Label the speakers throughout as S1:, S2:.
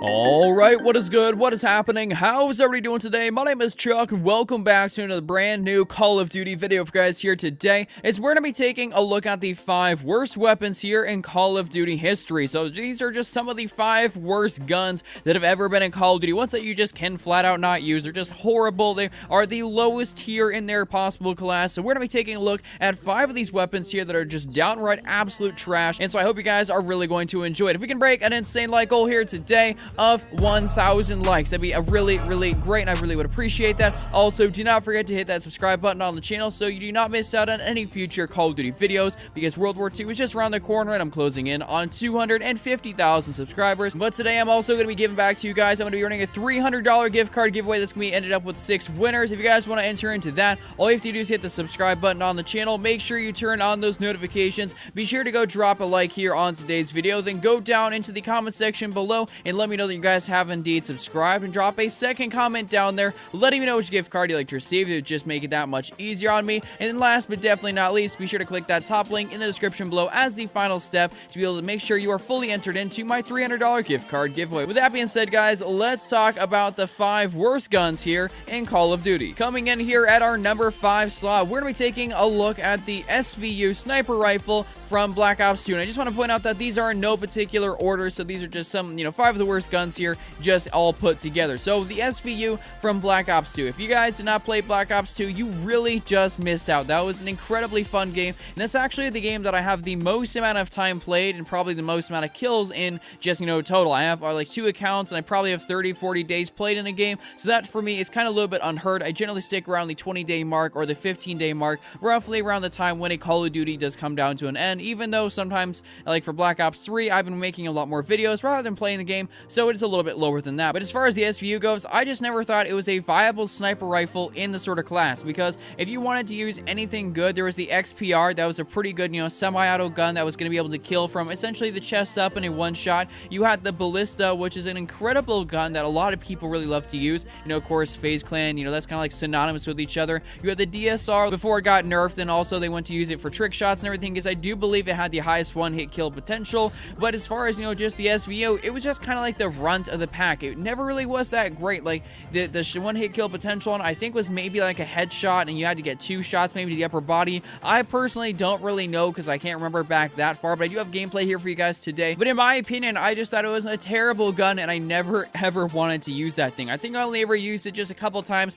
S1: Alright, what is good? What is happening? How's everybody doing today? My name is Chuck, and welcome back to another brand new Call of Duty video for you guys here today. We're going to be taking a look at the 5 worst weapons here in Call of Duty history. So these are just some of the 5 worst guns that have ever been in Call of Duty. Ones that you just can flat out not use. They're just horrible. They are the lowest tier in their possible class. So we're going to be taking a look at 5 of these weapons here that are just downright absolute trash. And so I hope you guys are really going to enjoy it. If we can break an insane like goal here today of 1,000 likes, that'd be a really great, and I really would appreciate that. Also, do not forget to hit that subscribe button on the channel so you do not miss out on any future Call of Duty videos, because World War II is just around the corner and I'm closing in on 250,000 subscribers. But today I'm also going to be giving back to you guys. I'm going to be running a $300 gift card giveaway that's going to be ended up with 6 winners. If you guys want to enter into that, all you have to do is hit the subscribe button on the channel. Make sure you turn on those notifications. Be sure to go drop a like here on today's video, then go down into the comment section below and let me know that you guys have indeed subscribed, and drop a second comment down there letting me know which gift card you'd like to receive. It would just make it that much easier on me. And then last but definitely not least, be sure to click that top link in the description below as the final step to be able to make sure you are fully entered into my $300 gift card giveaway. With that being said, guys, let's talk about the 5 worst guns here in Call of Duty. Coming in here at our number 5 slot, we're going to be taking a look at the SVU sniper rifle from Black Ops 2. And I just want to point out that these are in no particular order, so these are just some, 5 of the worst guns here, just all put together. So the SVU from Black Ops 2. If you guys did not play Black Ops 2, you really just missed out. That was an incredibly fun game, and that's actually the game that I have the most amount of time played and probably the most amount of kills in just, total. I have like 2 accounts, and I probably have 30-40 days played in a game, so that for me is kind of a little bit unheard. I generally stick around the 20-day mark or the 15-day mark, roughly around the time when a Call of Duty does come down to an end, even though sometimes, like for Black Ops 3, I've been making a lot more videos rather than playing the game, so it's a little bit lower than that. But as far as the SVU goes, I just never thought it was a viable sniper rifle in the sort of class, because if you wanted to use anything good, there was the XPR. That was a pretty good, semi-auto gun that was going to be able to kill from essentially the chest up in a one-shot. You had the Ballista, which is an incredible gun that a lot of people really love to use. Of course, FaZe Clan, that's kind of like synonymous with each other. You had the DSR before it got nerfed, and also they went to use it for trick shots and everything, because I do believe it had the highest one-hit kill potential. But as far as, just the SVU, it was just kind of like the runt of the pack. It never really was that great. Like, the one-hit kill potential on, I think, was maybe like a headshot, and you had to get 2 shots maybe to the upper body. I personally don't really know, because I can't remember back that far, but I do have gameplay here for you guys today. But in my opinion, I just thought it was a terrible gun, and I never ever wanted to use that thing. I think I only ever used it just a couple times,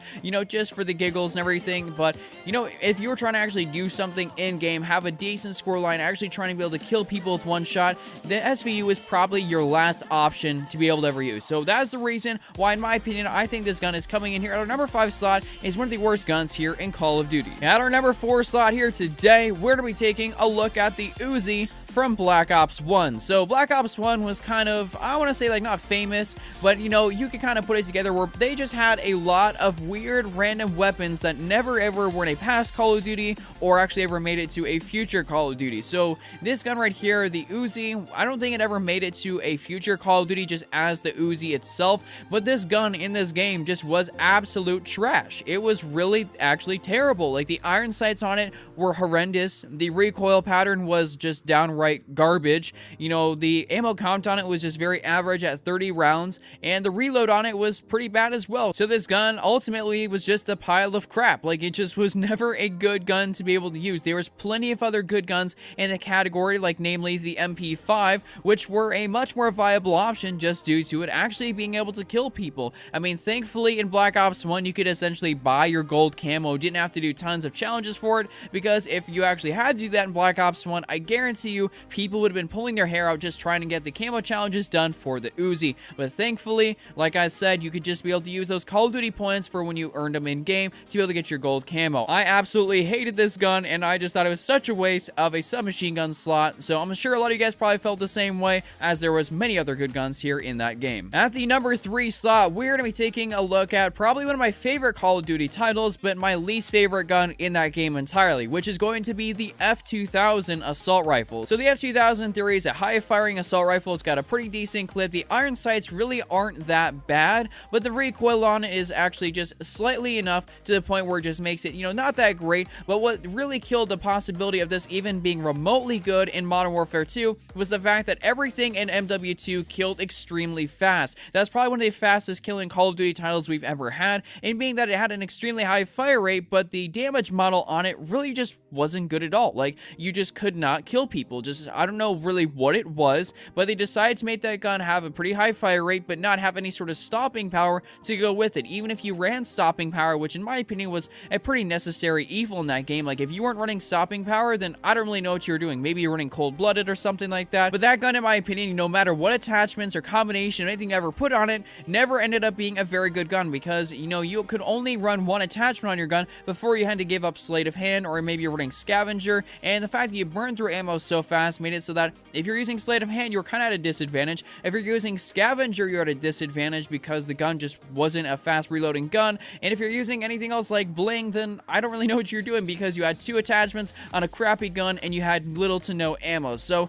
S1: just for the giggles and everything. But if you were trying to actually do something in-game, have a decent scoreline, actually trying to be able to kill people with one shot, the SVU is probably your last option to be able to ever use. So that's the reason why, in my opinion, I think this gun is coming in here at our number 5 slot. Is one of the worst guns here in Call of Duty. At our number 4 slot here today, we're going to be taking a look at the Uzi from Black Ops 1. So Black Ops 1 was kind of, I want to say, like, not famous, but you could kind of put it together where they just had a lot of weird random weapons that never ever were in a past Call of Duty or actually ever made it to a future Call of Duty. So this gun right here, the Uzi, I don't think it ever made it to a future Call of Duty just as the Uzi itself, but this gun in this game just was absolute trash. It was really actually terrible. Like, the iron sights on it were horrendous. The recoil pattern was just downright garbage. The ammo count on it was just very average at 30 rounds, and the reload on it was pretty bad as well. So this gun ultimately was just a pile of crap. Like, it just was never a good gun to be able to use. There was plenty of other good guns in the category, like namely the MP5, which were a much more viable option just due to it actually being able to kill people. I mean, thankfully in Black Ops 1, you could essentially buy your gold camo. Didn't have to do tons of challenges for it, because if you actually had to do that in Black Ops 1, I guarantee you people would have been pulling their hair out just trying to get the camo challenges done for the Uzi. But thankfully, like I said, you could just be able to use those Call of Duty points for when you earned them in game to be able to get your gold camo. I absolutely hated this gun, and I just thought it was such a waste of a submachine gun slot. So I'm sure a lot of you guys probably felt the same way, as there was many other good guns here in that game. At the number 3 slot, we're going to be taking a look at probably one of my favorite Call of Duty titles, but my least favorite gun in that game entirely, which is going to be the F2000 assault rifle. So the F2000 in theory is a high-firing assault rifle. It's got a pretty decent clip. The iron sights really aren't that bad, but the recoil on it is actually just slightly enough to the point where it just makes it, not that great. But what really killed the possibility of this even being remotely good in Modern Warfare 2 was the fact that everything in MW2 killed extremely extremely fast. That's probably one of the fastest killing Call of Duty titles we've ever had, and being that it had an extremely high fire rate, but the damage model on it really just wasn't good at all. Like, you just could not kill people. Just, I don't know really what it was, but they decided to make that gun have a pretty high fire rate, but not have any sort of stopping power to go with it. Even if you ran stopping power, which in my opinion was a pretty necessary evil in that game. Like, if you weren't running stopping power, then I don't really know what you're doing. Maybe you're running cold-blooded or something like that. But that gun, in my opinion, no matter what attachments or combination or anything you ever put on it, never ended up being a very good gun, because, you know, you could only run one attachment on your gun before you had to give up sleight of hand, or maybe you're running scavenger, and the fact that you burn through ammo so fast made it so that if you're using sleight of hand, you're kind of at a disadvantage. If you're using scavenger, you're at a disadvantage because the gun just wasn't a fast reloading gun. And if you're using anything else like bling, then I don't really know what you're doing, because you had two attachments on a crappy gun and you had little to no ammo. So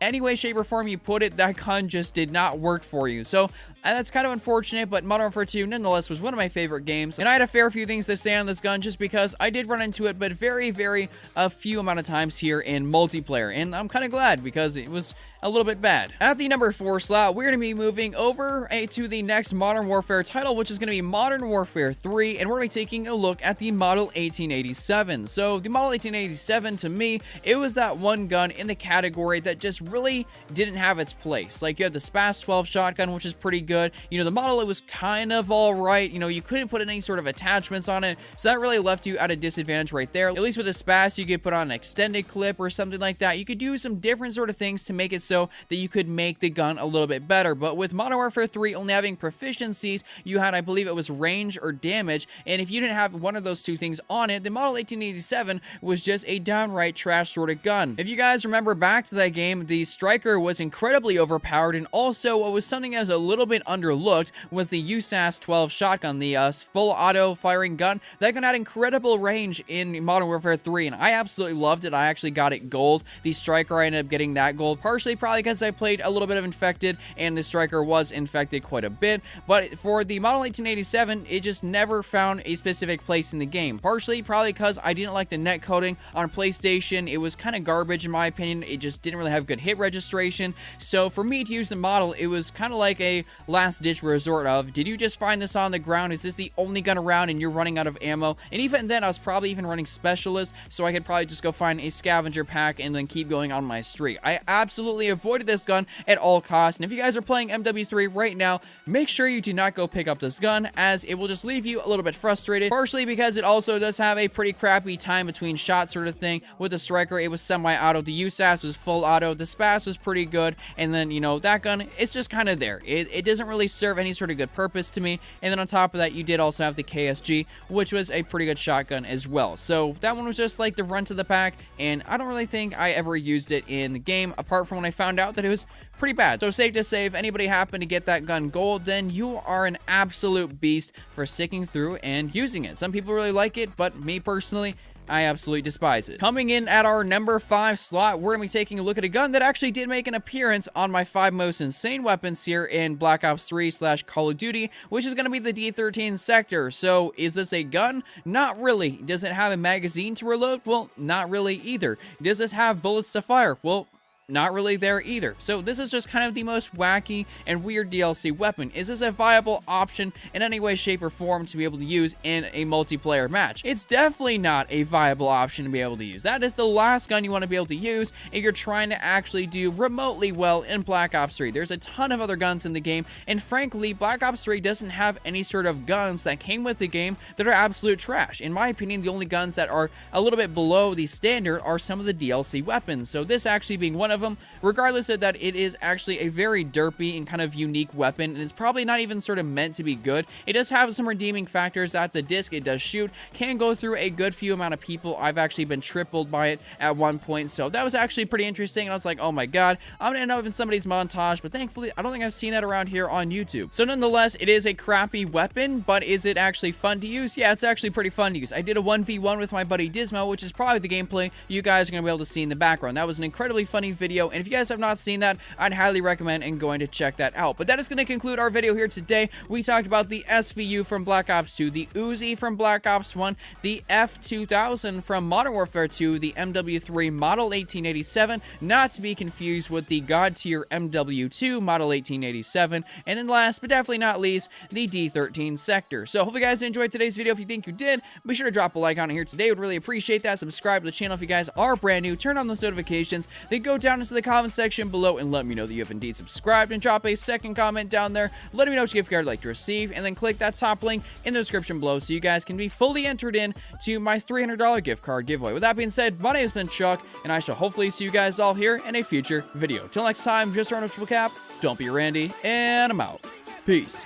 S1: any way, shape, or form you put it, that gun just did not work for you. So that's kind of unfortunate, but Modern Warfare 2 nonetheless was one of my favorite games, and I had a fair few things to say on this gun just because I did run into it, but very a few amount of times here in multiplayer, and I'm kind of glad because it was a little bit bad. At the number 4 slot, we're going to be moving over to the next Modern Warfare title, which is going to be Modern Warfare 3, and we're going to be taking a look at the Model 1887. So the Model 1887, to me, it was that one gun in the category that just really didn't have its place. Like, you had the SPAS 12 shotgun, which is pretty good. You know, the model, it was kind of all right. You know, you couldn't put any sort of attachments on it, so that really left you at a disadvantage right there. At least with the SPAS, you could put on an extended clip or something like that. You could do some different sort of things to make it so that you could make the gun a little bit better. But with Modern Warfare 3 only having proficiencies, you had, I believe it was range or damage, and if you didn't have one of those two things on it, the Model 1887 was just a downright trash sort of gun. If you guys remember back to that game, the Striker was incredibly overpowered, and also what was something that was a little bit underlooked was the USAS 12 shotgun, the full auto firing gun. That gun had incredible range in Modern Warfare 3, and I absolutely loved it. I actually got it gold. The Striker, I ended up getting that gold, partially probably because I played a little bit of Infected, and the Striker was infected quite a bit. But for the Model 1887, it just never found a specific place in the game. Partially probably because I didn't like the net coding on PlayStation. It was kind of garbage in my opinion. It just didn't really have good hit registration. So for me to use the model, it was kind of like a last-ditch resort of, did you just find this on the ground? Is this the only gun around and you're running out of ammo? And even then, I was probably even running Specialist, so I could probably just go find a scavenger pack and then keep going on my streak. I absolutely avoided this gun at all costs, and if you guys are playing MW3 right now, make sure you do not go pick up this gun, as it will just leave you a little bit frustrated, partially because it also does have a pretty crappy time between shots sort of thing. With the Striker, it was semi-auto, the USAS was full auto, the SPAS was pretty good, and then, you know, that gun, it's just kind of there. It doesn't really serve any sort of good purpose to me, and then on top of that, you did also have the KSG, which was a pretty good shotgun as well. So that one was just like the runt of the pack, and I don't really think I ever used it in the game, apart from when I found out that it was pretty bad. So safe to say, if anybody happened to get that gun gold, then you are an absolute beast for sticking through and using it. Some people really like it, but me personally, I absolutely despise it. Coming in at our number 5 slot, we're going to be taking a look at a gun that actually did make an appearance on my 5 most insane weapons here in Black Ops 3 / Call of Duty, which is going to be the D13 Sector. So is this a gun? Not really. Does it have a magazine to reload? Well, not really either. Does this have bullets to fire? Well, not really there either. So this is just kind of the most wacky and weird DLC weapon. Is this a viable option in any way, shape, or form to be able to use in a multiplayer match? It's definitely not a viable option to be able to use. That is the last gun you want to be able to use if you're trying to actually do remotely well in Black Ops 3. There's a ton of other guns in the game, and frankly, Black Ops 3 doesn't have any sort of guns that came with the game that are absolute trash. In my opinion, the only guns that are a little bit below the standard are some of the DLC weapons. So this actually being one of them, regardless of that, it is actually a very derpy and kind of unique weapon, and it's probably not even sort of meant to be good. It does have some redeeming factors that the disc it does shoot can go through a good few amount of people. I've actually been tripled by it at one point, so that was actually pretty interesting, and I was like, oh my god, I'm gonna end up in somebody's montage, but thankfully, I don't think I've seen that around here on YouTube. So nonetheless, it is a crappy weapon, but is it actually fun to use? Yeah, it's actually pretty fun to use. I did a 1v1 with my buddy Dismo, which is probably the gameplay you guys are gonna be able to see in the background. That was an incredibly funny video. video, and if you guys have not seen that, I'd highly recommend going to check that out. But that is going to conclude our video here today. We talked about the SVU from Black Ops 2, the Uzi from Black Ops 1, the F2000 from Modern Warfare 2, the MW3 Model 1887, not to be confused with the God tier MW2 Model 1887, and then last but definitely not least, the D13 sector. So hopefully you guys enjoyed today's video. If you think you did, be sure to drop a like on it here today. Would really appreciate that. Subscribe to the channel if you guys are brand new. Turn on those notifications. Then go down into the comment section below and let me know that you have indeed subscribed, and drop a second comment down there. Let me know which gift card you'd like to receive, and then click that top link in the description below so you guys can be fully entered in to my $300 gift card giveaway. With that being said, my name has been Chuck, and I shall hopefully see you guys all here in a future video. Till next time, just Arnold Cap, don't be Randy, and I'm out. Peace.